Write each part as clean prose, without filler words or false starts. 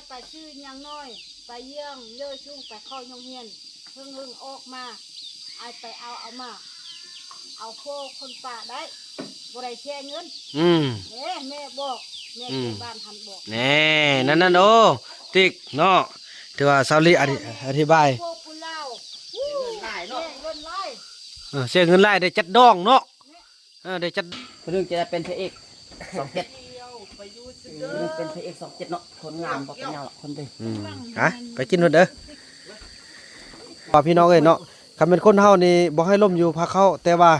ไปชื่อยังน้อยไปเยี่ยงเลื่อยชุ่งไปเข้าโรงเรียนเพิ่งออกมาไอไปเอามาเอาโคคนป่าได้บ่ได้แช่เงินแม่บอกแม่ที่บ้านทันบอกแน่นั่นโอ้ติ๊กเนาะถือว่าซาลีอธิบายโคกุลาวเงินไล่เนาะเงินไล่เสียเงินไล่ได้จัดดองเนาะได้จัดเรื่องจะได้เป็นพระเอก27เป็นพระเอก27เนาะคนงามบ่เป็นหยังหรอกคนดีฮะไปกินหมดเด้อว่าพี่น้องเอ้ยเนาะคำเป็นคนเฮานี่บ่ให้ล่มอยู่พักเขาแต่ว่า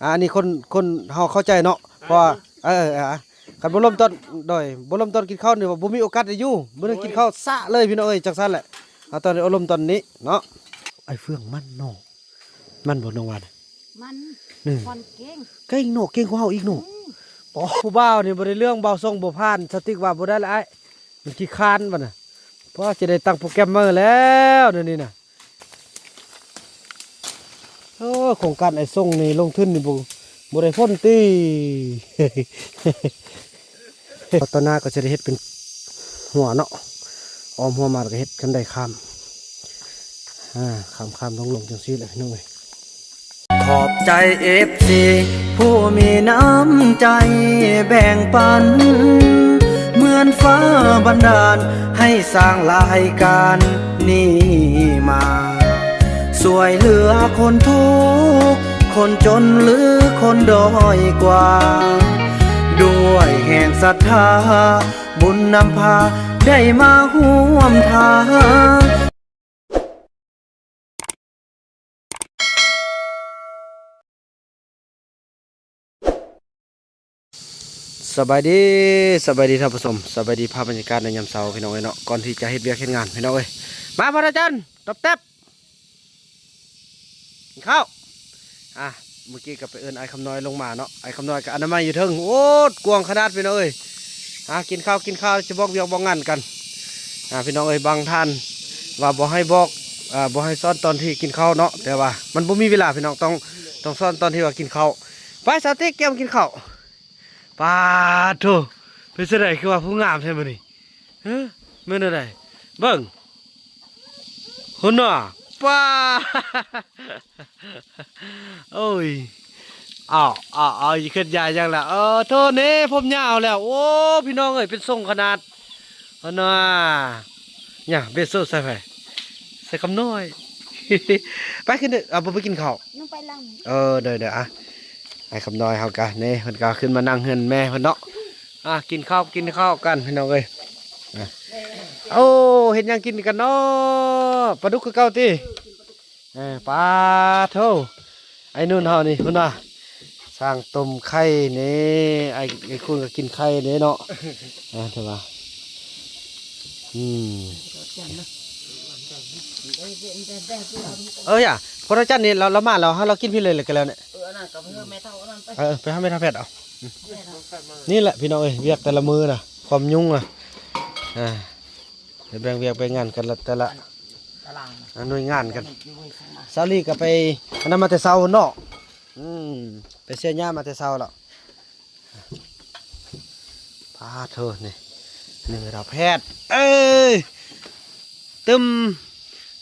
อันนี้คนเฮาเข้าใจเนาะเพราะคันบ่ล่มต้นดอยบ่ล่มต้นกินข้าวนี่ว่าบ่มีโอกาสได้อยู่บ่ได้กินข้าวซะเลยพี่น้องเอ้ยจังซั่นแหละเอาตอนนี้อารมณ์ตอนนี้เนาะไอ้เฟืองมันเนาะมันบ่น้องว่ามันคนเก่งเก่งเนาะเก่งกว่าเฮาอีกเนาะป๋อผู้บ่าวนี่บ่ได้เรื่องเบาทรงบ่ผ่านสติ๊กว่าบ่ได้ละไอ้มันขี้คร้านบ่น่ะเพราะจะได้ตั้งโปรแกรมเมอร์แล้วเดี๋ยวนี้น่ะโครงการไอ้ส่งนี่ลงทุนนี่บ่ได้พ้นติตอนหน้าก็จะได้เฮ็ดเป็นหัวเนาะออมหัวมาแล้วก็เฮ็ดกันได้ข้ามข้ามลงจังซี่แหละพี่น้องเอ้ยขอบใจ FC ผู้มีน้ำใจแบ่งปันเหมือนฟ้าบันดาลให้สร้างรายการนี้มาสวยเหลือคนทุกข์คนจนหรือคนด้อยกว่าด้วยแห่งศรัทธาบุญนำพาได้มาร่วมทางสบายดีท่านผู้ชมสบายดีภาพบรรยากาศในยามเช้าพี่น้องเอ้ยเนาะก่อนที่จะเฮ็ดเวียกเฮ็ดงานพี่น้องเอ้ยมาพระอาจารย์ตบเต็บกินข้าวเมื่อกี้ก็ไปเอิ้นไอ้คำน้อยลงมาเนาะไอ้คำน้อยกับอนามัยอยู่เทิงโอ้กวางขนาดพี่น้องเอ้ยกินข้าวจะบอกเวียกบอกงานกันพี่น้องเอ้ยบางท่านว่าบ่ให้บอกบ่ให้ซ่อนตอนที่กินข้าวเนาะแต่ว่ามันบ่มีเวลาพี่น้องต้องซ่อนตอนที่ว่ากินข้าวไปสาวติ๊กแก้มกินข้าวปาโถเป็นเสด็จคือว่าผู้งามใช่ไหมนี่เมื่อไรเบิ่งหุ่นน่ะป้าโอ้ยเอาอีกขึ้นใหญ่จังละโทษนี่ผมยาวแล้วโอ้พี่น้องเอ้ยเป็นทรงขนาดหุ่นน่ะเนี่ยเบสโซ่ใส่ไปใส่คำน้อยไปขึ้นเด้อไปกินข้าวน้องไปลังเดี๋ยวไอ้คำน้อยเฮากันนี่เพิ่นก็ขึ้นมานั่งเฮือนแม่เพิ่นเนาะกินข้าวกันพี่น้องเอ้ยโอ้เห็นยังกินกันเนาะปลาดุกคือเก่าติปลาโธ่ไอ้นู่นเฮานี่พุ่นน่ะสร้างต้มไข่นี่ไอ้คุณก็กินไข่นี่เนาะเถอะว่าอย่าพระจันทร์นี่เรามาเรากินพี่เลยกันแล้วเนี่ยไปให้แม่ทำแพทย์เอานี่แหละพี่น้องเอ้ยเวียกแต่ละมือนะความยุ่งแบ่งเวียกไปงานกันแต่ละหน่วยงานกันซาลีก็ไปอันนั้นมาแต่เช้าเนาะไปเสียหญ้ามาแต่เช้าแล้วพาเธอนี่เราแพทย์ตึม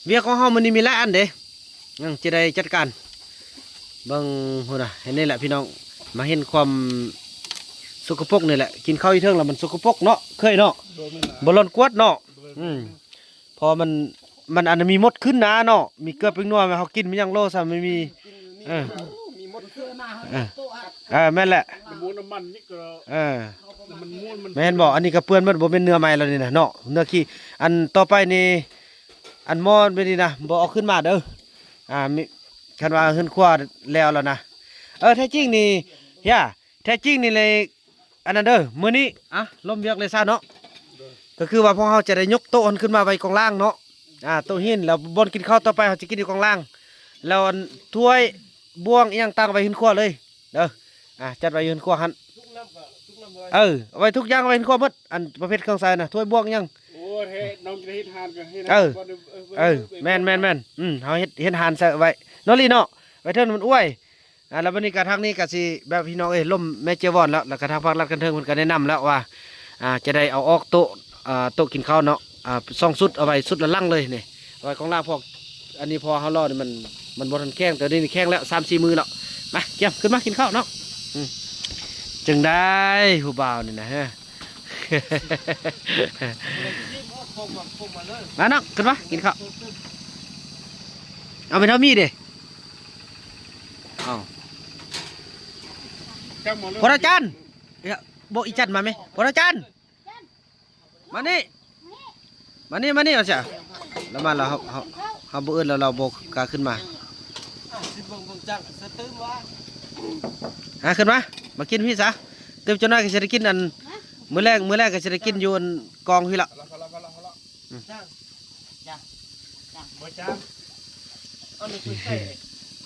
เวียกของเฮามันนี่มีหลายอันเด้จะได้จัดการบางคนเห็นนี่แหละพี่น้องมาเห็นความสกปรกนี่แหละกินข้าวอีเทิงแล้วมันสกปรกเนาะเคยเนาะบอลอนกวดเนาะพอมันอันมีมดขึ้นนะเนาะมีเกลือเป็นนัวเขากินมันยังโลซะไม่มีแม่นแหละแม่นบอกอันนี้ก็เปื้อนมันบ่เป็นเนื้อใหม่แล้วนี่นะเนาะเนื้อขี้อันต่อไปนี่อันมอนไปนี่นะบ่เอาขึ้นมาเด้อมีคันว่าขึ้นขั้วแล้วนะแท้จริงนี่แท้จริงนี่เลยอันนั้นเด้อมื้อนี้ล้มเวียกเลยซะเนาะก็คือว่าพวกเฮาจะได้ยกโต๊ะขึ้นมาไว้กองล่างเนาะโต๊ะหินแล้วบนกินข้าวต่อไปเฮาจะกินอยู่กองล่างแล้วถ้วยบ่วงอีหยังตั้งไว้ขึ้นขั้วเลยเด้อจัดไว้ขึ้นขั้วหั่นเอาไว้ทุกอย่างไว้ขึ้นขั้วหมดอันประเภทเครื่องใส่น่ะถ้วยบ่วงยังน้องจะเฮ็ดทานกันแม่นเฮาเฮ็ดหานใส่ไว้เนาะลีเนาะไว้เทินมันอ้วยแล้ววันนี้กระทางนี้ก็สิแบบพี่น้องล่มแม่เจวอนแล้วกระทางภาครัฐกันเทิงเพิ่นก็แนะนำแล้วว่าจะได้เอาออกโต๊ะกินข้าวเนาะ ซ่องสุดเอาไว้สุดละลังเลยนี่เอาไว้ของล่างพวกอันนี้พอเฮารอดมันบ่ทันแข้งแต่นี่แข้งแล้ว3-4 มือแล้วมาเกี่ยมขึ้นมากินข้าวเนาะจึงได้ผู้บ่าวนี่นะฮะ มาน้องขึ้นมากินข้าวเอาไปเท่ามีดดิเอา จังหมดเลย พระอาจารย์เดี๋ยวบอกอีจันมาไหมพระอาจารย์มานี่เอาเสียแล้วมาเราเขาบ่เอิ้นแล้วเราบอกกล้าขึ้นมาขึ้นมากินพี่ซะเติมจนน้อยก็จะได้กินอันมื้อแรกก็จะได้กินอยู่อันกองพี่ละ บ่จัง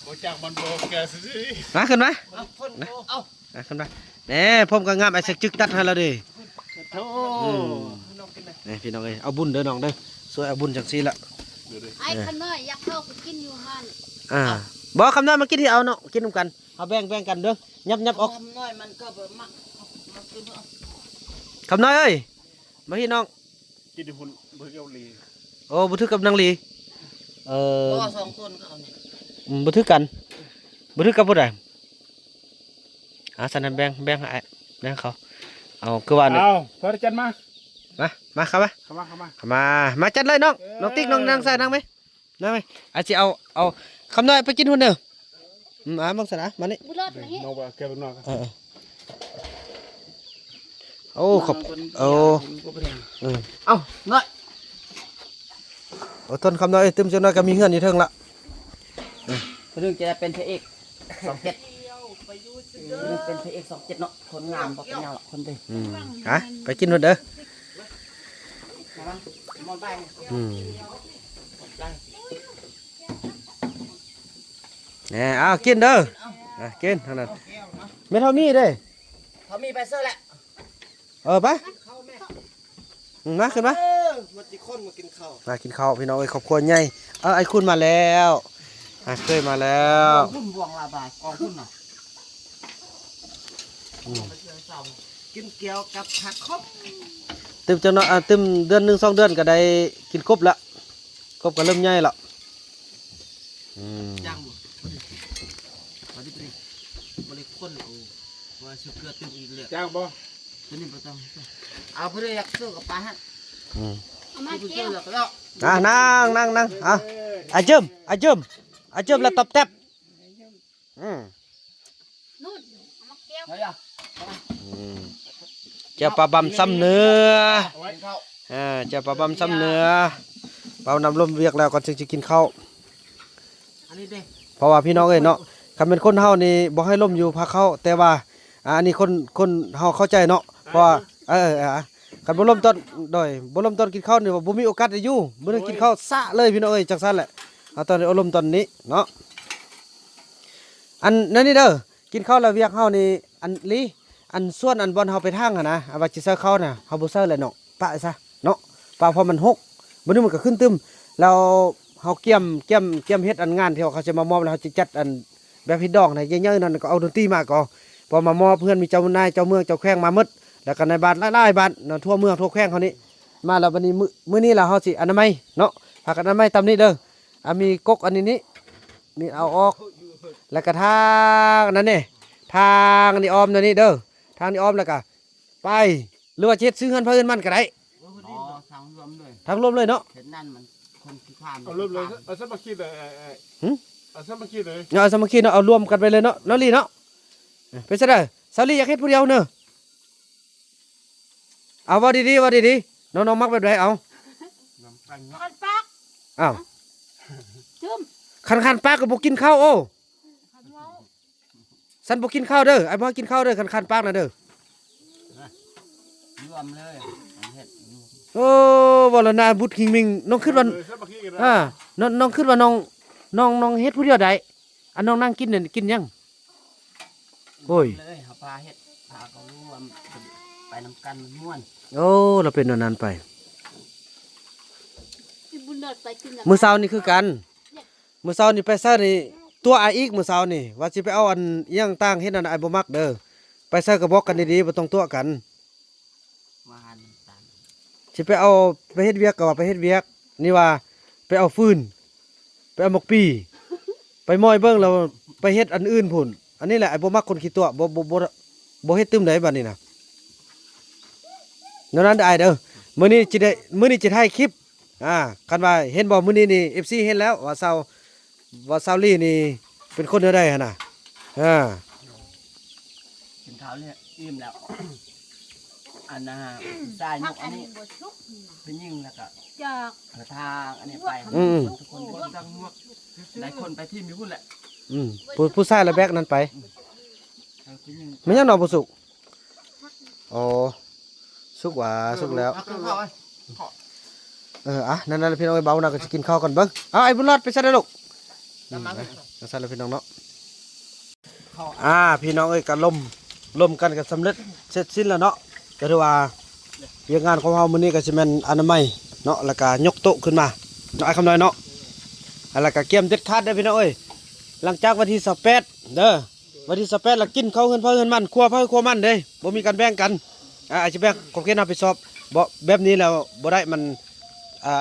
บ่จังมันบ่แก่สิ มาขึ้นมาขึ้นมาแหน่ผมก็งามไอ้สักจึกตัดให้เราดิ โธ่ นี่พี่น้องเอ้ยเอาบุญเด้อน้องเด้อสวยเอาบุญจังซี่ละ ไอ้คันน้อยอยากเข้าไปกินอยู่หัน บอกคำน้อยมากินที่เอาเนาะกินนำกันเอาแบ่งกันเด้อยับออก ทำน้อยมันก็แบบมากินเนาะ คำน้อยเอ้ยมาพี่น้อง กินหุ่นบ่เกี่ยวลี โอ้บุทึกกับนางลี พ่อสองคนเขาเนี่ย บุทึกกันบุทึกกับผู้ใดสันนั้นแบ่งให้แบ่งเขาเอาคือว่าเนี่ย เอาพระอาจารย์มา มาครับ เข้ามา มาจัดเลยน้องติ๊กน้องนางใส่นางไหมอาจจะเอาคำน้อยไปกินหุ่นเด้อมาบังสนะมานี่ บุรอดนี่ น้องบ่แก่เป็นน้อง โอ้ขอบเอาน้อย อดทนคำน้อยตึมจังน้อยก็มีเงื่อนอยู่เทิงละ เรื่องจะได้เป็นพระเอก27เป็นพระเอก27เนาะคนงามบ่เป็นหยังหรอกคนดี ไปกินหุ่นเด้อ มอนไป เนี่ยเอากินเด้อกินเท่านั้นไม่เท่ามีเด้ เขามีไปเสื้อแหละ ไปมาขึ้นมา มันสิคนมากินข้าว มากินข้าวพี่น้องไอ้ครอบครัวใหญ่ไอ้คุณมาแล้วเคยมาแล้ว หุ้นบวงลาบาทกองหุ้นน่ะกินเกี่ยวกับผักครบ ตึมจังเนาะตึมเดือน1 2 เดือนก็ได้กินครบละครบก็เริ่มใหญ่ละ จังบ่ได้บ่ได้คนเอาว่าสุกเกลือตึมอีกเลย จังบ่ ตัวนี้บ่ต้องเอาเพื่ออยากซื้อกับปลาฮะ เอามา เพื่อ เกี่ยว แล้วก็แล้ว นั่งไอ้เจิมแล้วตบแทบ นู่นเอามาเกี่ยว เฮ้ยอ่ะ เจ้าปลาบำซ้ำเนื้อ เอาไว้เข้า เจ้าปลาบำซ้ำเนื้อเปล่านำลมเวียกแล้วก่อนจึงจะกินข้าว อันนี้เด้ เพราะว่าพี่น้องเอ้ยเนาะคันเป็นคนเฮานี่บ่ให้ล่มอยู่พาเข้าแต่ว่าอันนี้คนเฮาเข้าใจเนาะเพราะว่าคันบ่ล่มต้นกินข้าวนี่ว่าบ่มีโอกาสได้อยู่บ่ได้กินข้าวซะเลยพี่น้องเอ้ยจังซั่นแหละเอาตอนนี้อารมณ์ตอนนี้เนาะอันนั่นนี่เด้อกินข้าวแล้วเวียกเฮานี่อันส่วนอันบอลเฮาไปทางนะว่าสิเซอร์เขาน่ะเฮาบ่เซอร์เลยเนาะปะซะเนาะปะพอมันหกมื้อนี้มันก็ขึ้นตึมแล้วเฮาเกี่ยมเฮ็ดอันงานที่เขาจะมามอบแล้วเฮาจะจัดอันแบบเฮ็ดดอกน่ะเยอะๆนั่นก็เอาดนตรีมาก็พอมามอบเพื่อนมีเจ้านายเจ้าเมืองเจ้าแขวงมาหมดแล้วก็ในบ้านหลายๆบ้านเนาะทั่วเมืองทั่วแขวงเขานี่มาแล้ววันนี้มื้อนี้ล่ะเฮาสิอนามัยเนาะพากันอนามัยตามนี้เด้อมีกกอันนี้นี่เอาออกแล้วก็ทางนั่นนี่ทางนี่ออมนั่นนี่เด้อทางนี่ออมแล้วก็ไปหรือว่าเฮ็ดซื้อเงินเพิ่นมันก็ได้ อ๋อทางรวมเลย ทางรวมเลยเนาะ เห็นนั่นมันคนขี้ข้าม เอาเริ่มเลยเอาซะมาคิดเลยเอาซะมาคิดเลย เอาสามัคคีเนาะเอารวมกันไปเลยเนาะน้องลีเนาะไปซะเด้อสาวลีอยากเฮ็ดผู้เดียวเนอะเอาว่าดีๆน้องมักแบบใดเอา น้ำกันเนาะ คันปาก อ้าว จุ่ม คันปากก็บ่กินข้าวโอ้ คันเว้า สันบ่กินข้าวเด้อไอ้บ่กินข้าวเด้อคันปากน่ะเด้อ รวมเลยอันเฮ็ด โอ้บ่ละนาบุตรคิงมิงน้องคิดว่า ซะมาคิดกัน น้องคิดว่าน้องเฮ็ดผู้เดียวได้อันน้องนั่งกินเนี่ยกินยังโอ้ย เลยหาปลาเฮ็ดปลาก็รวมไปนำกันม่วน โอ้เราเป็นอันนั้นไป สิบุญเลิศไปกินน่ะ มื้อเช้านี่คือกันมื้อเช้านี่ไปซะนี่ตัวอายอีกมื้อเช้านี่ว่าสิไปเอาอันอิหยังต่างเฮ็ดอันอ้ายบ่มักเด้อไปซะก็บอกกันดีๆบ่ต้องตัวกัน มาหันตาล สิไปเอาไปเฮ็ดเวียกก็ว่าไปเฮ็ดเวียกนี่ว่าไปเอาฟืนไปเอาหมกปีไปม้อยเบิ่งแล้วไปเฮ็ดอันอื่นพุ่นอันนี้แหละไอ้บ่มักคนขี้ตัวบ่เฮ็ดตึมใดบัดนี้น่ะนั่นนั้นได้เด้อมื้อนี้จะถ่ายคลิปคันว่าเห็นบ่มื้อนี้นี่ FC เห็นแล้วว่าซาวลี่นี่เป็นคนเด้อได้หั่นน่ะกินข้าวเนี่ยอิ่มแล้ว อันน่ะสาย พั ย ก ก อั อั น น นี้ นี้ บ่ชุกนี่นะ เป็นยิ่งแล้วก็ จาก กระทางอันนี้ไป ทุกคน คนดังงวกหลายคนไปที่มีพุ่นแหละ ผู้ชายละแบกนั้นไป เป็นยิ่ง มันยังนอนบ่สุกอ๋อสุกว่าสุกแล้ว เอาเครื่องเข้าไว้ นั่นๆพี่น้องไอ้เบานะก็จะกินข้าวก่อนเบิ่งเอาไอ้บุญรอดไปซะเด้อลูก น้ำมัน นั่นซะแล้วพี่น้องเนาะพี่น้องเอ้ยก็ล่มกันก็สำเร็จเสร็จสิ้นแล้วเนาะก็ถือว่าเวียกงานของเฮามื้อนี้ก็สิแม่นอนามัยเนาะแล้วก็ยกโต๊ะขึ้นมาเนาะไอ้คำน้อยเนาะแล้วก็เกียมเด็ดขาดเด้อพี่น้องเอ้ยหลังจากวันที่28เด้อวันที่28แล้วกินข้าวเงินเพิ่นมันครัวเพิ่นครัวมันเด้บ่มีการแบ่งกันอาจจะแบ่งขอบเขตรับผิดชอบบ่แบบนี้แล้วบ่ได้มัน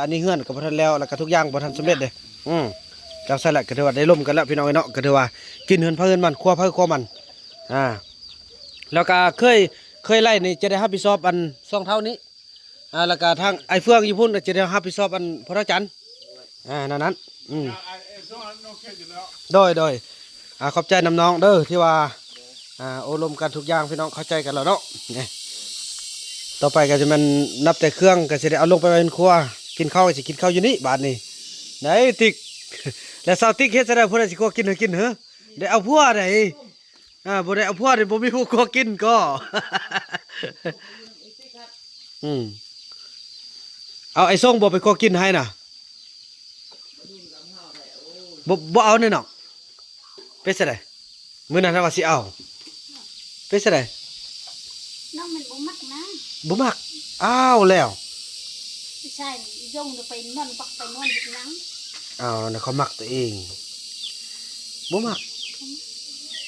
อันนี้เฮือนก็บ่ทันแล้วแล้วก็ทุกอย่างบ่ทันสำเร็จเด้จังซั่นแหละก็ถือว่าได้ร่มกันแล้วพี่น้องเอ้ยเนาะก็ถือว่ากินเฮือนเพิ่นมันครัวเพิ่นครัวมันแล้วก็เคยไล่นี่จะได้รับผิดชอบอัน2เท่านี้แล้วก็ทางไอ้เฟืองอยู่พุ่นก็จะได้รับผิดชอบอันพระจันทร์นั้นช่วงนั้นโอเคอยู่แล้ว โดยขอบใจน้ำน้องเด้อที่ว่าโอ้ลมกันทุกอย่างพี่น้องเข้าใจกันแล้วเนาะนี่ต่อไปก็จะมันนับแต่เครื่องก็จะได้เอาลงไปเป็นครัวกินข้าวก็สิกินข้าวอยู่นี่บาดนี้ไหนติ๊ก แล้วสาวติ๊กเฮ็ดซะได้เพิ่นสิกลัวกินเหรอได้เอาผัวได้บ่ได้เอาผัวได้บ่มีผู้กลัวกินก็ เอาไอ้ส่งบ่ไปกลัวกินให้น่ะบ่เอาแน่นอนเป็นซะได้มื้อนั้นว่าสิเอาเป็นซะได้ น้องมันบ่มักนะ บ่มักอ้าวแล้ว ไม่ใช่ย่งจะไปนอนปักไปนอนอยู่หนัง อ้าวน่ะเขามักตัวเองบ่มัก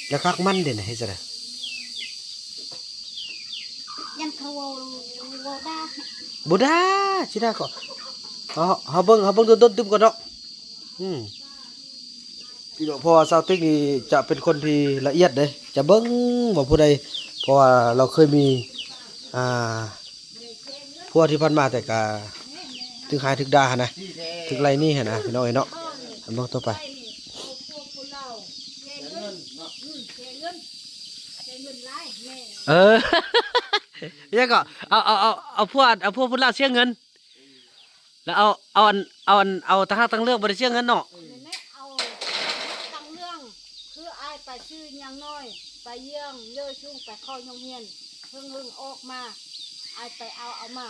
แล้วคักมันเด่นให้ซะได้ ยันเขาเว้าได้ บ่ได้สิได้ก็เฮาเบิ่งต้นๆตึมก่อนเนาะพี่น้องเพราะว่าสาวติ๊กนี่จะเป็นคนที่ละเอียดเด้จะเบิ่งว่าผู้ใดเพราะว่าเราเคยมีพวกที่ผ่านมาแต่ก็ถึงหายถึงดาหั่นนะถึงไรนี่หั่นนะพี่น้องเอ้ยเนาะอันเบิ่งต่อไป เอาพวกคนเราแกเงินแกเงินหลายแม่ เนี่ยก็เอาพวกพุ่นลาวเสียเงิน แล้วเอาตั้งเรื่องบ่ได้เสียเงินเนาะ แม่เอาตั้งเรื่องคืออ้ายไปชื่อยังน้อยไปเยี่ยงเยอะชุ่งไปเข้าโรงเรียนเพิ่งออกมาอ้ายไปเอามา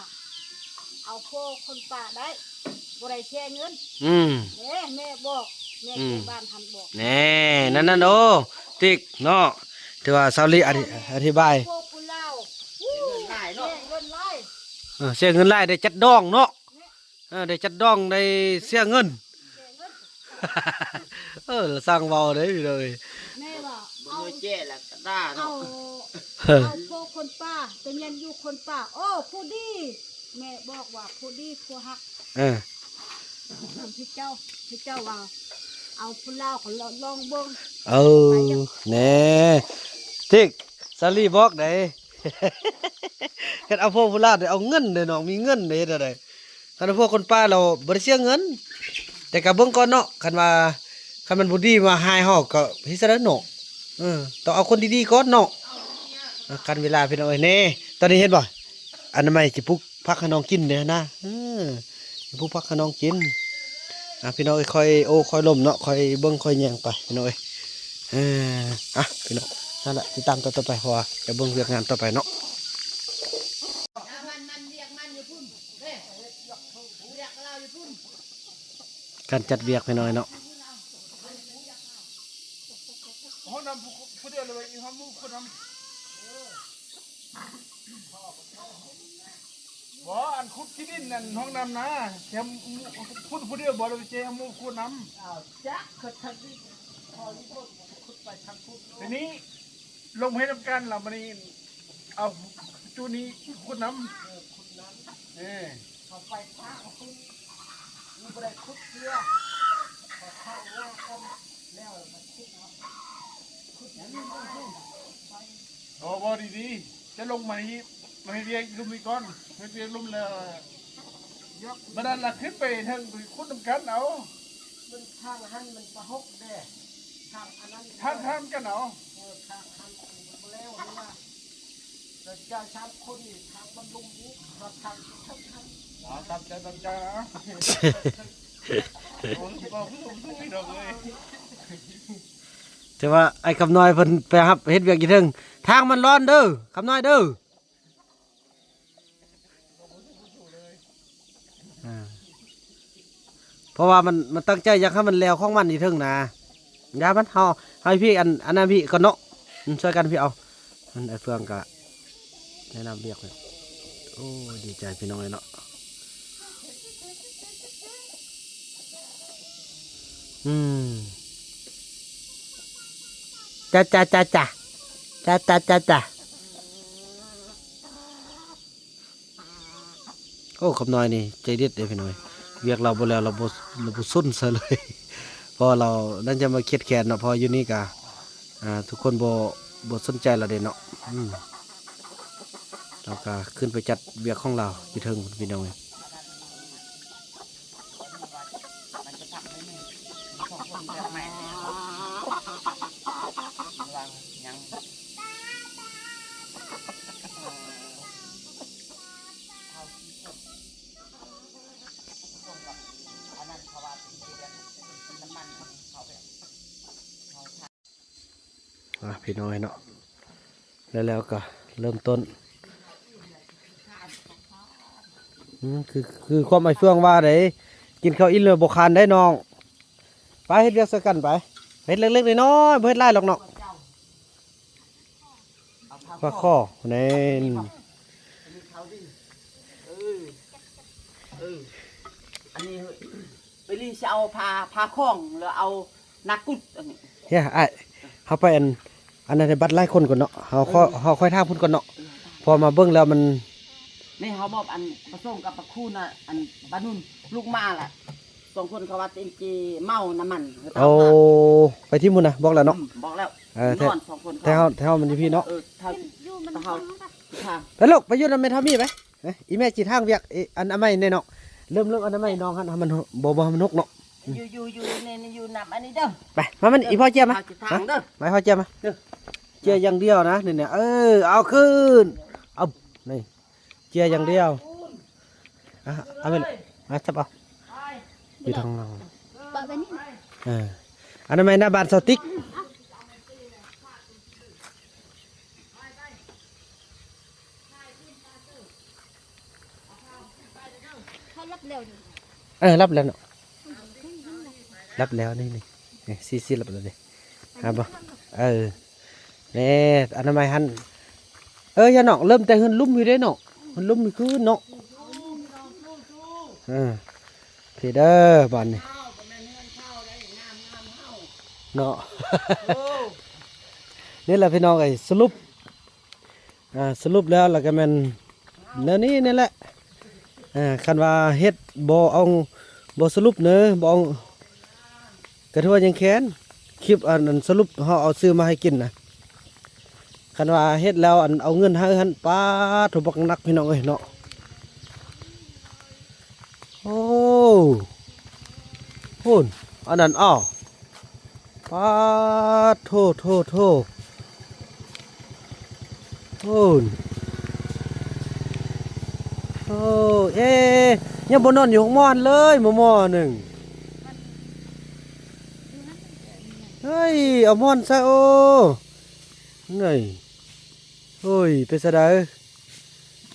เอาพวกคนป่าได้บ่ได้แชร์เงินแม่บอกแม่ที่บ้านทันบอก แน่นั่นโอ้ติ๊กเนาะถือว่าซาวลีอธิบาย พวกคนลาว เงินหลายเนาะ เงินไล่ เสียเงินไล่ได้จัดดองเนาะได้จัดดองได้เสียเงิน สร้างเบาได้พี่เลย แม่ว่า บ่ เอา เคยแจ้แล้วก็ด่า เอา เนาะ เอาพวกคนป่าไปเรียนอยู่คนป่าโอ้ผู้ดีแม่บอกว่าผู้ดีผู้ฮักพี่เจ้าว่าเอาผู้ลาวของเราลองเบิ่ง แน่ติ๊กซาลีบอกได้ เฮ็ดเอาพวกพุ่นลาวได้เอาเงินเด้น้องมีเงินได้เฮ็ดได้คันพวกคนป่าเราบ่ได้เสียเงิน แต่ก็เบิ่งก่อนเนาะคันมันบ่ดีมาหายเฮาก็เฮ็ดซะแล้วเนาะต้องเอาคนดีๆก่อนเนาะกันเวลาพี่น้องเอ้ยแน่ตอนนี้เห็นบ่อันนั้นไม่สิปลูกผักให้น้องกินเด้อนะสิปลูกผักให้น้องกินพี่น้องเอ้ยค่อยล้มเนาะค่อยเบิ่งค่อยแยงไปพี่น้องเอ้ยพี่น้องนั่นแหละติดตามต่อไปเพราะว่าจะเบิ่งเรื่องงานต่อไปเนาะการจัดเวียกพี่น้อยเนาะ ห้องน้ำผู้เดียวเลยอีห้องมุกคนทำบ่อันขุดขี้ดินนั่นห้องน้ำนะแค่ขุดผู้เดียวบ่เลยเจ้ามุกขุดน้ำจ้ะขุดทางนี้พอที่ขุดไปทางขุดทีนี้ลงให้ทำการเรามันนี่เอาจูนี้ขุดน้ำ เขาไปพระคุณมีบริคุดเชื่อเขาเข้าว่าคนแล้วมันคุดเนาะคุดอย่างนี้ไม่ได้ไป โอ้บอดีๆจะลงมาให้เรียกลุมอีกก่อนให้เรียกลุมแล้วบัดนั้นละขึ้นไปทางคุดน้ำกันเอา มันทางหันมันประหกเด้ทางอันนั้น ทางกันเอา ทางหันมันแล้วนี่ว่าเราจะชามคนนี่ทางบรรลุนี้เราทางทั้งทาง ตามใจนะโอ้ยบอกผมสู้ไม่ดอกเลย แต่ว่าไอ้คำน้อยเพิ่นไปรับเฮ็ดเวียกอีกเทิงทางมันร้อนเด้อคำน้อยเด้ออ่าเพราะว่ามันตั้งใจอยากให้มันแล้วของมันอีกเทิงนะอย่ามันเฮาให้พี่อันนั้นพี่ก็เนาะช่วยกันพี่เอามันไอ้เฟืองก็แนะนำเรียกเลยโอ้ยดีใจพี่น้องเลยเนาะอืมจ้าโอ้คำน้อยนี่ใจเด็ดเลยพี่น้อยเวียกเราบ่แล้วเราบ่สุนซะเลย พอเรานั่นจะมาเครียดแค้นเนาะพออยู่นี่กะทุกคนบ่สนใจเราเด้เนาะเราก็ขึ้นไปจัดเวียกของเราอยู่เทิงพี่น้องเอ้ย มันจะทำให้มึงสองคนเลือกใหม่ระวังยังเอาที่สุดส่งกับอันนั้นเพราะว่าเป็นที่เดือนน้ำมันเขาแบบเขาทำ พี่น้อยเนาะแล้วก็เริ่มต้นคือความไอ้เฟืองว่าได้กินข้าวอิ่มเลยบ่คานได้น้องไปเฮ็ดเวียกซะกันไปเฮ็ดเล็กๆน้อยๆบ่เฮ็ดหลายหรอกเนาะว่าข้อแน่น อันนี้ไปรีจะเอาพาข้องหรือเอานักกุดอันนี้ เฮ้ยไอ้เฮาไปอันนั้นให้บัดหลายคนก่อนเนาะเฮาค่อยทางพุ่นก่อนเนาะพอมาเบิ่งแล้วมัน นี่เขาบอกอันผสมกับปลาคูน่ะอันบานุนลูกมาล่ะสองคนเขาว่าเต็มจีเมาน้ำมัน เอาไปที่มุ่นน่ะบอกแล้วเนาะ บอกแล้ว แท้ นอนสองคน แท้เฮามันอยู่พี่เนาะ ถ้า อยู่มัน เขาทาง ไปลูกไปอยู่นำแม่ทามีไปอีแม่จิทางเวียกอันอไม้แน่เนาะเริ่มอันอไม้น้องหั่นมันบ่มันนกเนาะ อยู่ในอยู่นำอันนี้เด้อ ไปมามันอีพ่อเจียมา ทางเด้อ ไปพ่อเจียมาเจียอย่างเดียวนะนี่เนี่ยเอาขึ้นเอานี่เจียอย่างเดียวเอาไปมาจับเอาอยู่ทางเรา ปะไปนี่ อันนั้นไม่หน้าบ้านสติ๊ก เขารับเร็วดิ รับแล้วเนาะรับแล้วนี่ซีรับแล้วดิครับบ่นี่อันนั้นไม่หันยาเนาะเริ่มแต่เฮินลุ่มอยู่เด้เนาะมันลุ่มอยู่คือเนาะพี่เด้อบ้านนี่เนาะ นี่แหละพี่น้องไอ้สรุปแล้วก็แม่นเนื้อนี้นี่แหละคันว่าเฮ็ดบ่สรุปเนอะบ่เอาก็ถือว่ายังแค้นคลิปอันสรุปเฮาเอาซื้อมาให้กินนะคันว่าเฮ็ดแล้วเอาเงินให้หันป้าถูกบักนักพี่น้องเอ้ยเนาะโอ้พูนอันนั้นอ้อป้าโทโพูนโอ้ยังบ่นอนอยู่ห้องมอนเลยหม้อหนึ่งเฮ้ยเอามอนซะโอ้นี่โอ้ยเป็นซะได้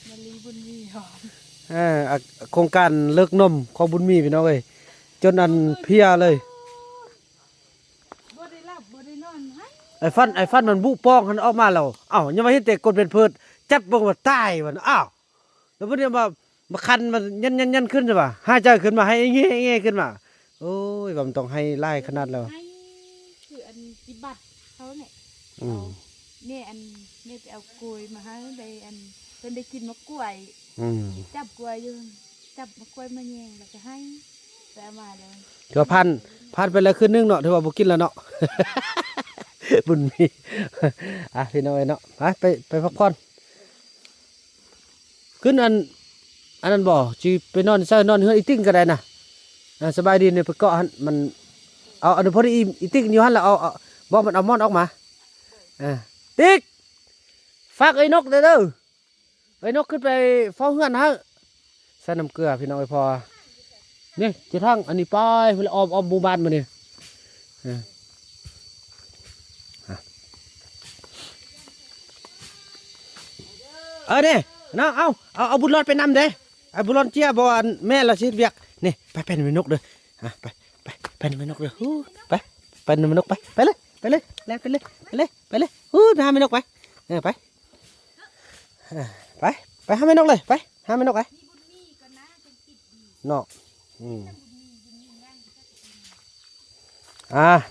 มาลีบุญมีหอม โครงการเลิกนมของบุญมีพี่น้องเอ้ยจนอันเพลียเลย บ่ได้รับบ่ได้นอนให้ ไอ้ฟันมันบุป้องมันออกมาแล้วยังมาเห็นแต่กดเป็นเพิดจับเบิ่งว่าตายมันแล้วเพิ่นมาคันมันยันขึ้นใช่ป่ะหายใจขึ้นมาให้เงี้ยขึ้นมาโอ้ยว่ามันต้องให้ไล่ขนาดแล้ว ให้คืออันปฏิบัติเขาเนี่ย อืม เนี่ยอันเนี่ยไปเอากลวยมาให้ได้อันผ พิ่นได้กินมะกล้วย อืม จับกล้วยอยู่จับมะกล้วยมาแยงแล้วก็ให้ไปเอามาเลย ถือว่าพันไปแล้วคืนนึงเนาะถือว่าบ่กินแล้วเนาะ บุญมีอ่ะพี่น้อยเนาะไปพักผ่อนขึ้นอันนั้นบ่สิไปนอนเช้านอนเฮือนอีติ้งก็ได้นะสบายดีเนี่ยไปเกาะหั่นมันเอาอันนนพอดีอีติ้งอยู่หั่นแล้วเอาบ่มันเอามอนออกมาติ๊กฝากไอ้นกเด้อไอ้นกขึ้นไปเฝ้าเฮือนฮะใส่น้ำเกลือพี่น้องไอ้พอนี่จะทั้งอันนี้ไปเพิ่นอ้อมหมู่บ้านมานี่เนี่ยน้องเอาบุญรอดไปนำเด้เอาบุญรอดเจี๊ยบอันแม่เราสิเวียกนี่ไปเป็นนกเด้อไปเป็นนกเด้อไปเป็นนกไปเลยแล้วไปเลยไปหาแม่นกไปไปหาแม่นกเลยไปหาแม่นกไปเนาะ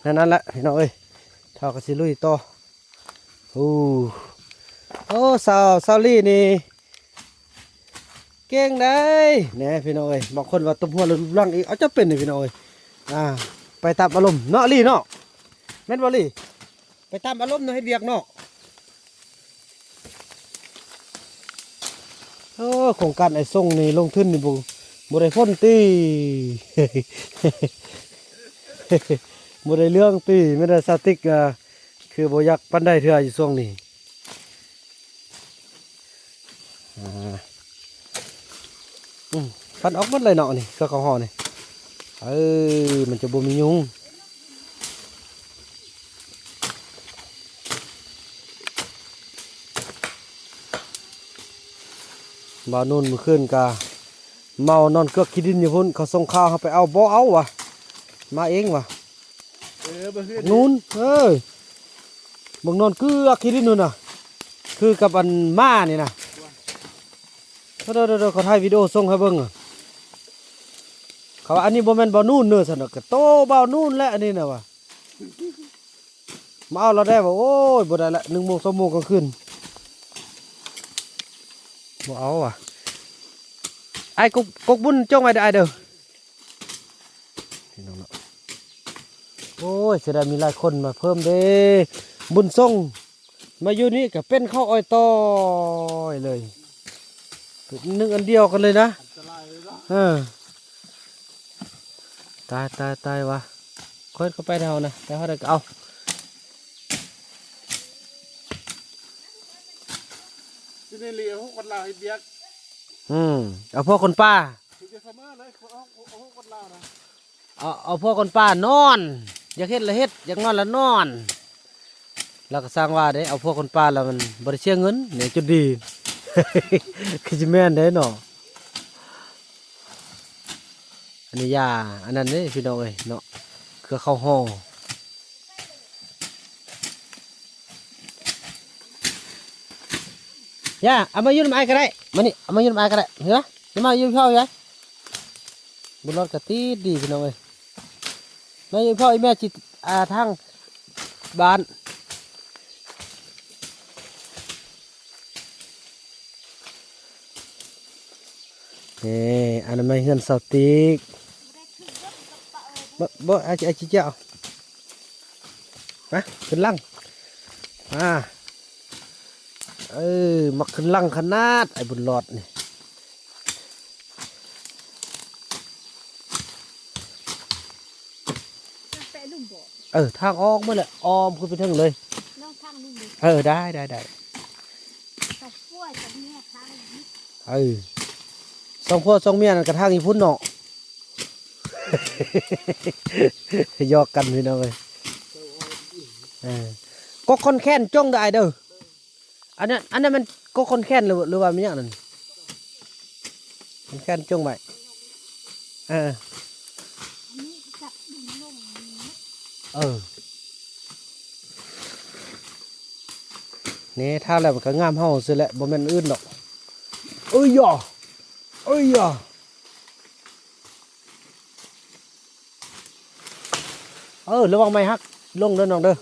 นั่นแหละพี่น้องเอ้ยเท่ากับสิลุยต่อโอ้สาวลี่นี่เก่งได้เนี่ยพี่น้องเอ้ยบางคนว่าตุ้มหัวหรือร่างอีกเอาจะเป็นเลยพี่น้องเอ้ยไปตามอารมณ์เนาะลี่เนาะแม่นบ่ลี่ไปตามอารมณ์เนาะให้เวียกเนาะโครงการไอ้ส่งนี่ลงทุนนี่บ่ได้พ้นตี บ่ได้เรื่องตีไม่ได้สติกคือบ่อยากปันได้เทื่ออยู่ช่วงนี้ปันออกหมดเลยเนาะนี่ก็ข้าวห่อนี่มันจะบ่มียุงบ่าวนุ่นมื้อคืนกะเมานอนเกือกขี้ดินอยู่พุ่นเขาส่งข้าวเขาไปเอาบ่เอาวะมาเองวะนู่นมึงนอนเกือกขี้ดินนู่นน่ะคือกับอันม้านี่นะเดี๋ยวเขาถ่ายวิดีโอส่งให้เบิ่งเขาว่าอันนี้บ่แม่นบ่าวนุ่นเด้อซั่นน่ะก็โตบ่าวนุ่นแล้วอันนี้น่ะวะมาเอาเราได้บ่โอ้ยบ่ได้ละ1 โมง 2 โมงกลางคืนบ่เอาว่ะไอ้กบุญจ้องไว้ได้เด้อพี่น้องเนาะโอ้ยเสียดายมีหลายคนมาเพิ่มเด้บุญส่งมาอยู่นี่ก็เป็นข้าวอ้อยต้อยเลยนึ่งอันเดียวกันเลยนะตายวะค่อยเข้าไปเท่านะแต่เขาได้ก็เอาที่นี่เลี้ยงคนลาวเบียกเอาพวกคนป้าเอาพวกคนป้านอนอยากเฮ็ดละเฮ็ดอยากนอนละนอนแล้วก็สร้างว่าได้เอาพวกคนป้าแล้วมันบริเชียเงินเนี่ยจุดดี คือจะแม่นได้เนาะอันนี้ยาอันนั้นนี่พี่น้องเอ้ยเนาะคือข้าวห่อย่าเอามายืนไม้ก็ได้มานี่เอามายืนไม้ก็ได้เหรอจะมายืนเผาอยู่บุญรอดกะตีดีพี่น้องเอ้ยมายืนเผาไอ้แม่จิตทางบ้านอันนั้นไม่เงินสติกบ่อาจจะเจ้ามาขึ้นลังมาขึ้นลังขนาดไอ้บุญรอดนี่ทางออกเมื่อไรออมขึ้นไปถึงเลยน้องทางลุงได้กับขั้วกับเมียทางนี้สองพ่อสองเมียนั่นกระทั่งอีพุ่นเนาะ ยอกกันพี่น้องเลยก็คนแค้นจ้องได้เด้ออันนั้นมันก็คนแค้นหรือว่ามีอย่างนั้นคนแค้นจ้องไปนี่ถ้าแล้วมันก็งามเฮาสิแหละบ่แม่นอื่นดอกย่อระวังไม้ฮักลงเด้อน้องเด้อ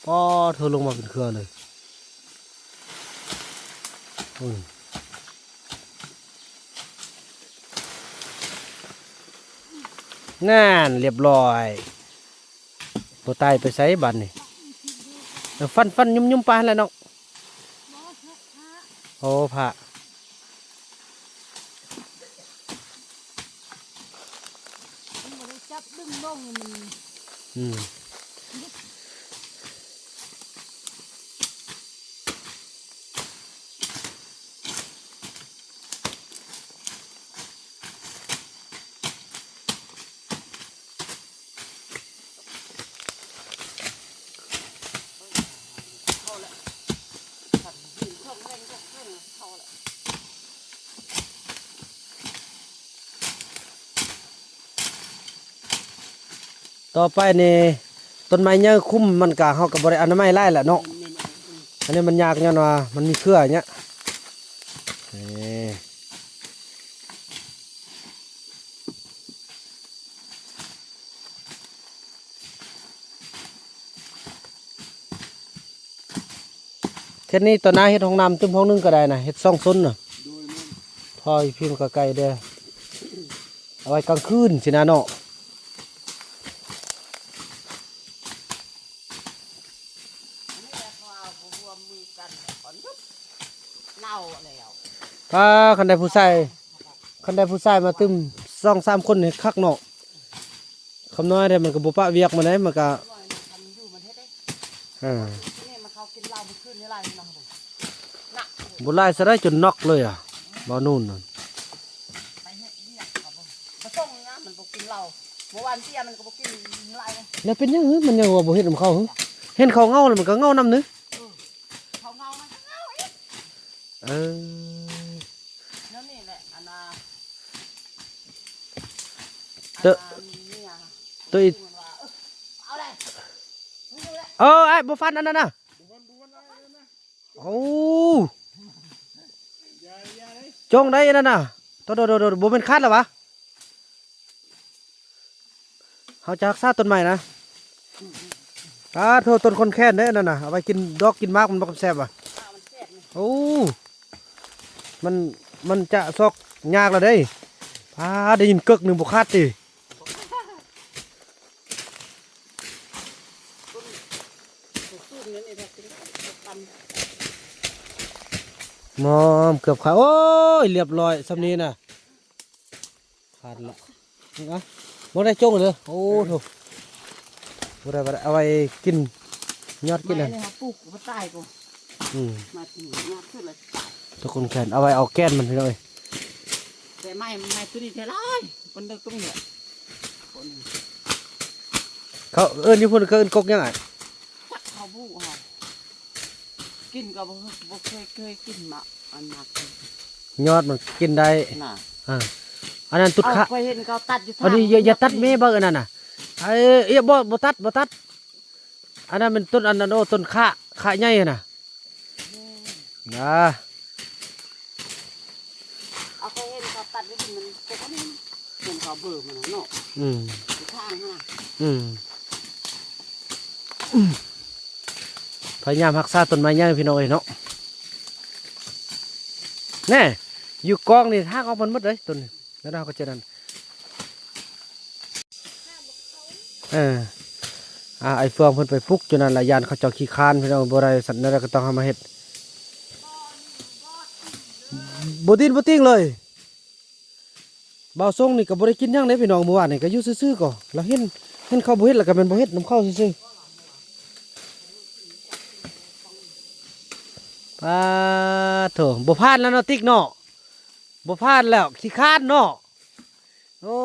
พอเธอลงมาเป็นเครือเลยนั่นเรียบร้อยตัวตายไปใส่บันนี่ฟันยุ่มปลาแล้วเนาะโอ้พระ มันบ่ได้จับดึงลงมัน อืมต่อไปนี่ต้นไม้เนี่ยคุ้มมันกะเฮากับบริอนามัยไล่แหละเนาะอันนี้มันยากเนี่ยว่ามันมีเครืออย่างเงี้ยนี่เท่านี้ตัวหน้าเฮ็ดห้องน้ำตึ้มห้องนึงก็ได้นะเฮ็ดซ่องซนน่ะทอยพิมพ์กะไก่เด้อเอาไว้กลางคืนสินะเนาะถ้าคันใดผู้ชายมาตึม2-3คนนี่คักเนาะคำน้อยได้มันก็บ่ปะเวียกมาได้มันก็บ่ไล่ซะได้จนน็อกเลยอ่ะบ่นู่นน่ะ ไปเฮ็ดเรียกครับผมมาส่งนะมันบ่กินเหล้าเมื่อวานเตี้ยมันก็บ่กินเหล้า แล้วเป็นยังไงมันยังว่าบ่เฮ็ดนำเขาหึเห็นเขาเงาแล้วมันก็เงานำนึ เขาเงามันก็เงาอีก เออ นั่นนี่แหละอันน่ะ ตัว เนี่ย ตัวอี มันว่าเอาเลยมึงดูเลย ไอ้บ่ฟันอันนั้นน่ะโอ้จงได้อันนั้นน่ะโดบ่เป็นคัดหรอวะเฮาจะรักษาต้นไม้นะโทษต้นคนแค้นเด้อนั่นน่ะเอาไปกินดอกกินมากมันบ่แซ่บอ่ะ มันแซ่บนี่ โอ้มันจะซอกยากแล้วเด้ได้ยินกึกหนึงบ่คัดติ ตู้นี่นี่แบบเป็นตำ มอมเกือบขาดโอ้ยเรียบร้อยสำนี้น่ะขาดละนี่นะบ่ได้จงเลยโอ้โถบ่ได้เอาไว้กินยอดกิน ไม่ นั่น เลยครับปลูกมาตายกู อืม มาถึงงาขึ้นเลย ทุกคนแขนเอาไว้เอาแก้นมันพี่น้อย แต่ไม่ตัวนี้เท่าไรมันเดินตรงนี้คน เขาเอิ้นอยู่พุ่นเขาเอิ้นกกยังไง จักเขาบู้เขากินก็บ่เคยกินมาอันมาก ยอดมันกินได้ น่ะ อันนั้นตุด เอา ขา เคยเห็นเขาตัดอยู่ อันนี้อย่าตัดเมย์เบิ่งอันนั้นน่ะบ่ตัดอันนั้นเป็นต้นอันนั้นโอ้ต้นขาใหญ่น่ะนะ เอาเคยเห็นเขาตัดอยู่มันปกติเห็นเขาเบื่อมันเนาะ อืม ทางน่ะ พยายามรักษาต้นไม้ใหญ่พี่น้อยเนาะแน่อยู่กองนี่ทางออกมันหมดเลยต้นนี้แล้วเราก็จะนั่นไอ้เฟืองเพิ่นไปปลุกจนนั้นละยานเขาเจ้าขี้คร้านพี่น้องบ่ได้สัตว์นั่นก็ต้องเอามาเฮ็ดบ่ติ้งเลยเบาส่งนี่ก็บ่ได้กินหยังเด้พี่น้องเมื่อวานนี่ก็อยู่ซื่อๆก่อแล้วเห็นเขาบ่เฮ็ดแล้วก็แม่นบ่เฮ็ดนำเข้าซื่อๆปาโถบ่พลาดแล้วเนาะติ๊กเนาะบ่พลาดแล้วขี้คร้านเนาะโอ้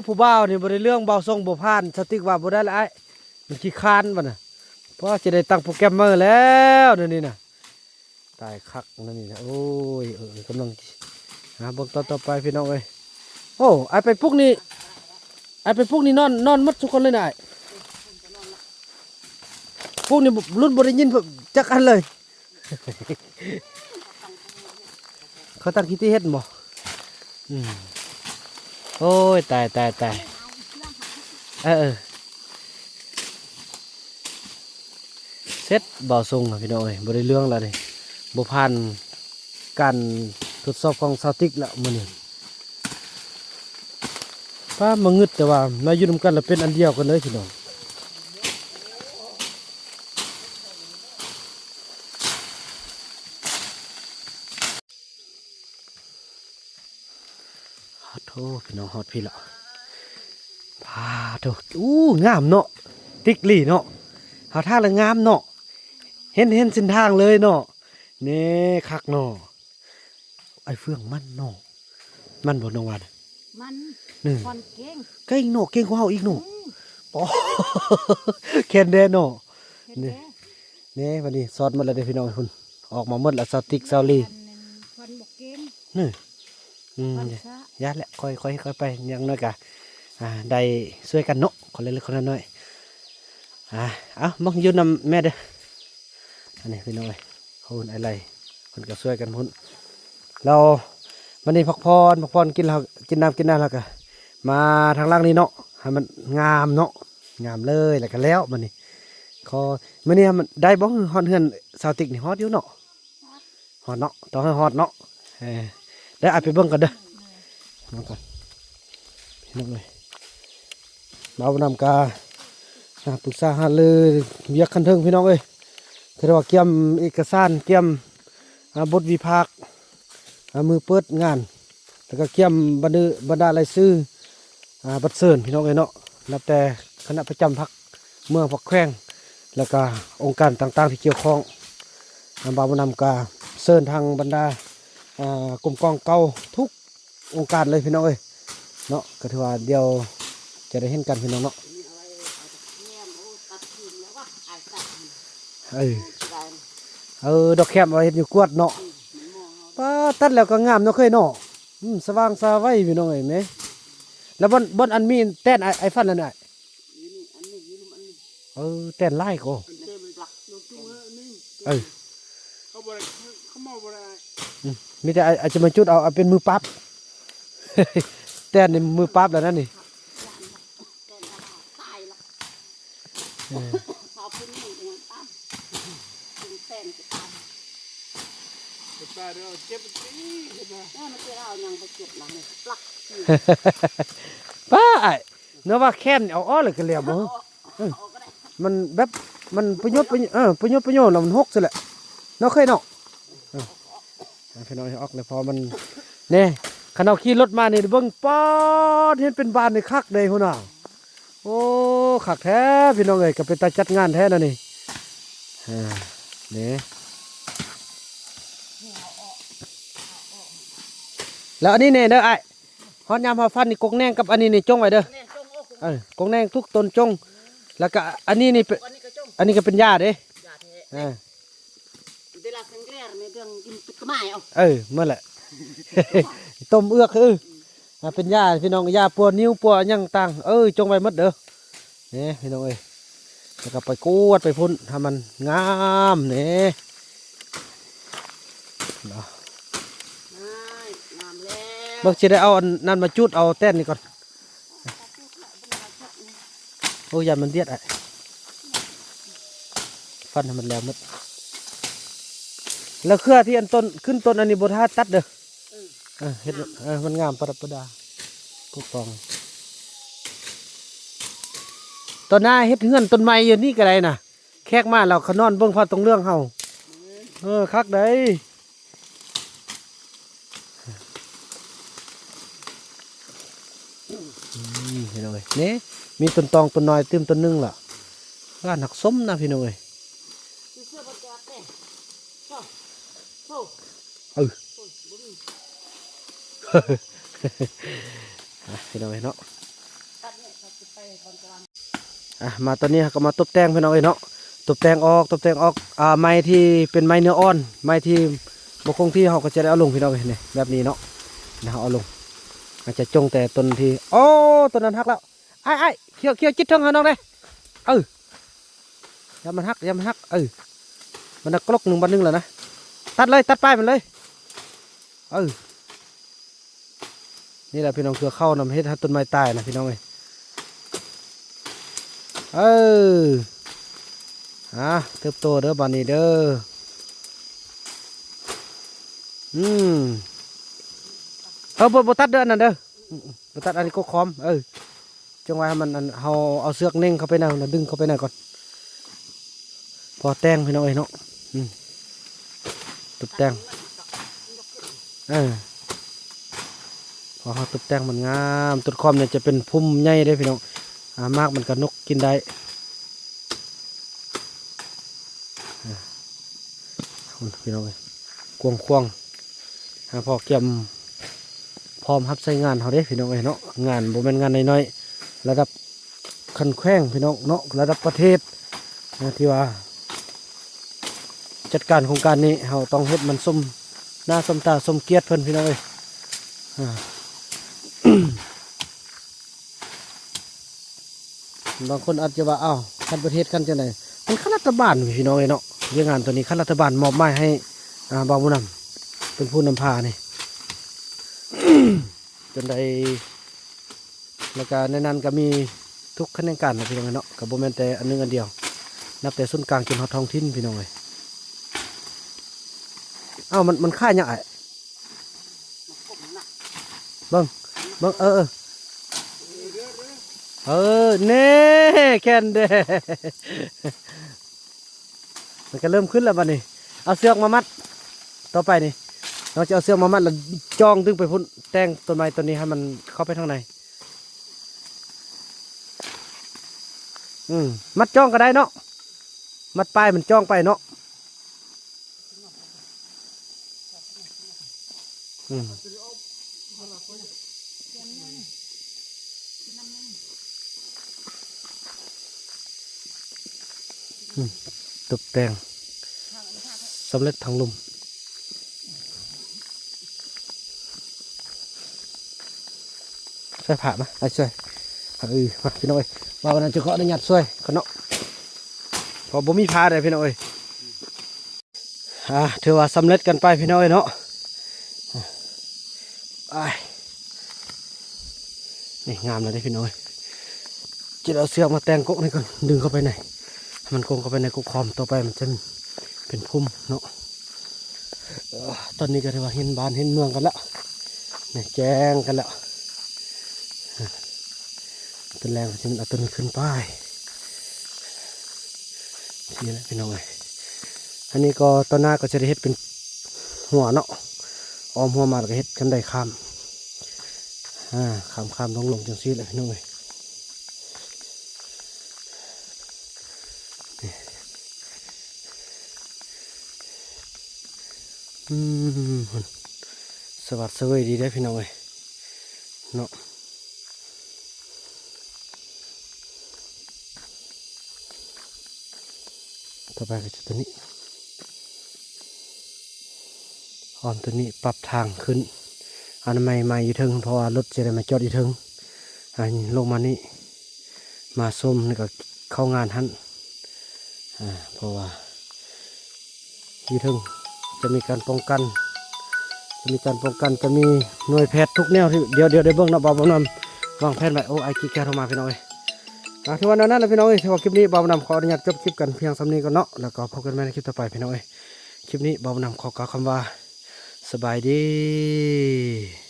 ผู้บ่าวนี่บ่ได้เรื่องเบาส่งบ่พลาดสติ๊กว่าบ่ได้ละไอ้มันขี้คร้านบ่น่ะเพราะจะได้ตั้งโปรแกรมเมอร์แล้วเดี๋ยวนี้น่ะตายคักนั่นนี่นะโอ้ยกำลังหาเบิ่งต่อไปพี่น้องเอ้ยโอ้ไอ้ไปพวกนี้นอนหมดทุกคนเลยนะไอ้พวกนี้รุ่นบ่ได้ยินจักอันเลย เขาตั้งคิดที่เฮ็ดบ่ โอ้ยตายเสร็จบ่าวทรงอะพี่น้องเอ้ยบ่ได้เรื่องแล้วนี่บ่ผ่านการทดสอบของซาวติกแล้วมื้อนี้ป้ามางึดแต่ว่ามาอยู่นำกันแล้วเป็นอันเดียวกันเลยพี่น้องฮอดโธ่พี่น้องฮอดพี่ละพาโธ่งามเนาะติ๊กลี่เนาะหาทางแล้วงามเนาะเห็นเส้นทางเลยเนาะนี่คักเนาะไอ้เฟืองมันเนาะมันบ่น้องวัน มัน นี่ คนเก่ง เก่งเนาะเก่งกว่าเฮาอีกเนาะ อืม ปอ แคนแดนเนาะ เห็น นี่ ไหม นี่วันนี้ซอสหมาแล้วเด้อพี่น้องคุณออกมาหมดแล้วซาติกซาลี คนบอกเก่ง นี่คน อย่า ซะ อย่าแหละค่อยไปอยังน้อยกะได้ช่วยกันเนาะคนเล็กๆคนน้อยเอามักอยู่นำแม่เด้ออันนี้พี่น้องเอ้ยหุ่นอะไรคนก็ช่วยกันหุ่นเราวันนี้พักผ่อนกินเรากินน้ำแล้วก็มาทางล่างนี้เนาะให้มันงามเนาะงามเลยแล้วก็แล้วมันนี่มื้อนี้มันได้บ่ฮอดเฮือนซาวติกนี่ฮอดอยู่เนาะฮอดเนาะต้องให้ฮอดเนาะได้เอาไปเบิ่งกันเด้อมาก่อนพี่น้องเลยเรานำกาปรึกษาหาเลยเวียกคันเทิงพี่น้องเอ้ยคือว่าเกี่ยมเอกสารเกี่ยมบทวิพากษ์มือเปิดงานแล้วก็เกี่ยมบรรดารายชื่อบัตรเชิญพี่น้องเอ้ยเนาะนับแต่คณะประจำพรรคเมืองพรรคแขวงแล้วก็องค์การต่างๆที่เกี่ยวข้องบาวานำกาเชิญทางบรรดากลุ่มกองเก่าทุกองค์การเลยพี่น้องเอ้ยเนาะก็ถือว่าเดียวจะได้เห็นกันพี่น้องเนาะดอกแคมเอาเห็นอยู่กวดเนาะป้าตัดแล้วก็งามเนาะเคยเนาะสว่างสวัยพี่น้องเอ้ยไหมแล้วบนอันมีแต้นไอฟันแล้วเนี่ยแต้นไล่ก็เขาบอกเขามาบอกอะไร มีแต่อาจจะมาจุดเอาเป็นมือปั๊บ แต้นในมือปั๊บแล้วนั่นนี่ตาเดียวเจ็บตีนะ ป้าไอ้เนื้อว่าแค้นเอาอ้อเลยกันแล้วบ่มันแบบมันประโยชน์ประโยชน์แล้วมันหกซะแหละเนาะเคยเนาะพี่น้องออกเลยพอมันเนี่ยขณะขี่รถมานี่เบิ่งป๊อดเห็นเป็นบ้านในคักเลยพุ่นน่ะโอ้คักแท้พี่น้องเอ้ยก็เป็นตาจัดงานแท้นั่นนี่นี่แล้วอันนี้เนี่ยเด้อไอ้ฮอดยามฮอดฟันนี่กงแนงกับอันนี้นี่จงไว้เด้อกงแนงทุกต้นจงแล้วก็อันนี้นี่อันนี้ก็เป็นหญ้าเด้เมื่อแหละ ต้มเอือกเป็นหญ้าพี่น้องหญ้าปัวนิ้วปัวยังต่างจงไว้หมดเด้อนี่พี่น้องเอ้ยแล้วก็ไปกวดไปพุ่นทำมันงามนี่เนาะเบิกจะได้เอาอันนั้นมาจุดเอาแต้นนี่ก่อนโอ้ยยันมันเดียดอ่ะฟันให้มันแล้วหมดแล้วเครือที่อันต้นขึ้นต้นอันนี้บทาตัดเด้อเห็ดมันงามประดับประดาพวกฟองต้นหน้าเห็ดเงื่อนต้นไม้อยู่นี่ก็ได้น่ะแขกมาเราขนอนเบิ่งพอตรงเรื่องเฮาคักได้พี่น้องเอ้ยนี่มีต้นตองต้นน้อยเติมต้นนึงล่ะร้านหักส้มนะพี่น้องเอ้ยพี่น้องเอ้ยเนาะมาตอนนี้ก็มาตบแต่งพี่น้องเอ้ยเนาะตบแต่งออกไม้ที่เป็นไม้เนื้ออ่อนไม้ที่บกคงที่เขาก็จะได้เอาลงพี่น้องเอ้ยนี่แบบนี้เนาะนะเอาลงอาจจะจงแต่ต้นที่ต้นนั้นหักแล้วไอ้เขี่ยวจิตทั้งน้องเลยอย่ามันหักมันกลกหนึ่งบันหนึ่งแล้วนะตัดเลยตัดป้ายมันเลย นี่แหละพี่น้องคือเข้านำเฮ็ดให้ต้นไม้ตายนะพี่น้องเอ้ยเติบโตเด้อบัดนี้เด้อบ่ตัดเด้ออันนั้นเด้อบ่ตัดอันนี้ก็คอมจังหวะมันเฮาเอาเสือกเน่งเข้าไปแล้วดึงเข้าไปหน่อยก่อนพอแต่งพี่น้องเอ้ยเนาะตบแต่งพอเขาตบแต่งมันงามต้นคอมเนี่ยจะเป็นพุ่มใหญ่ได้พี่น้องมากมันก็นกกินได้พี่น้องเลยกวงควงพอเกี่ยมพร้อมรับใช้งานเขาเด้พี่น้องเอ้ยเนาะงานบ่แม่นงานน้อยๆระดับคันแข้งพี่น้องเนาะระดับประเทศที่ว่าจัดการโครงการนี้เราต้องเฮ็ดมันสมหน้าสมตาสมเกียรติเพิ่นพี่น้องเอ้ยบางคนอาจจะว่าคันประเทศกันจังได๋มันข้าราชการพี่น้องเอ้ยเนาะเรื่องงานตัวนี้ข้าราชการมอบหมายให้บ่าวผู้นำเป็นผู้นำพานี่ จนได้แล้วก็ในนั้นก็มีทุกขั้นตอนนะพี่น้องเนาะกับโบแมนแต่อันนึงอันเดียวนับแต่ศูนย์กลางจนฮอดท้องถิ่นพี่น้องเลยมันค่ายังไงเบิ่งเน่แคนเดมันก็เริ่มขึ้นแล้วบัดนี้เอาเสือกมามัดต่อไปนี่เราจะเอาเสือกมามัดแล้วจ้องดึงไปพุ่นแต่งต้นไม้ต้นนี้ให้มันเข้าไปข้างในมัดจ้องก็ได้เนาะมัดปลายมันจ้องไปเนาะตกแต่งสำเร็จทางลมใส่ผ้ามาไอ้ช่วยมาพี่น้อยว่าวันนั้นจะขออนุญาตช่วยกันเนาะพอบ่มีผ้าเลยพี่น้อยถือว่าสำเร็จกันไปพี่น้อยเนาะนี่งามเลยพี่น้อยจะเอาเสือกมาแต่งก๊กนี่ก่อนดึงเข้าไปไหนมันคงเข้าไปในกุกคอมต่อไปมันจะเป็นพุ่มเนาะตอนนี้ก็ถือว่าเห็นบ้านเห็นเมืองกันแล้วเนี่ยแจ้งกันแล้วต้นแรงจะมันเอาต้นขึ้นป้ายนี่แหละพี่น้องอันนี้ก็ต้นหน้าก็จะได้เห็ดเป็นหัวเนาะออมหัวมาแล้วก็เห็ดกันได้ข้ามข้ามลงจังซี่เลยพี่น้องสวัสดิ์สวยดีได้พี่น้องเนาะต่อไปก็จะตัวนี้ตัวนี้ปรับทางขึ้นอันใหม่อยู่ถึงเพราะว่ารถจะได้มาจอดอยู่ถึงลงมานี่มาส้มนี่ก็เข้างานหันเพราะว่าอยู่ถึงจะมีการป้องกันจะมีหน่วยแพทย์ทุกแนวที่เดี๋ยวได้เบิ่งเนาะบ่าวนำวางแผนไว้ไอ้กิ๊กแกเข้ามาพี่น้องที่วันนั้นแหละพี่น้องที่ว่าคลิปนี้บ่าวนำขออนุญาตจบคลิปกันเพียงสำนี้ก่อนเนาะแล้วก็พบกันใหม่ในคลิปต่อไปพี่น้องคลิปนี้บ่าวนำขอกล่าวคำว่าสบายดี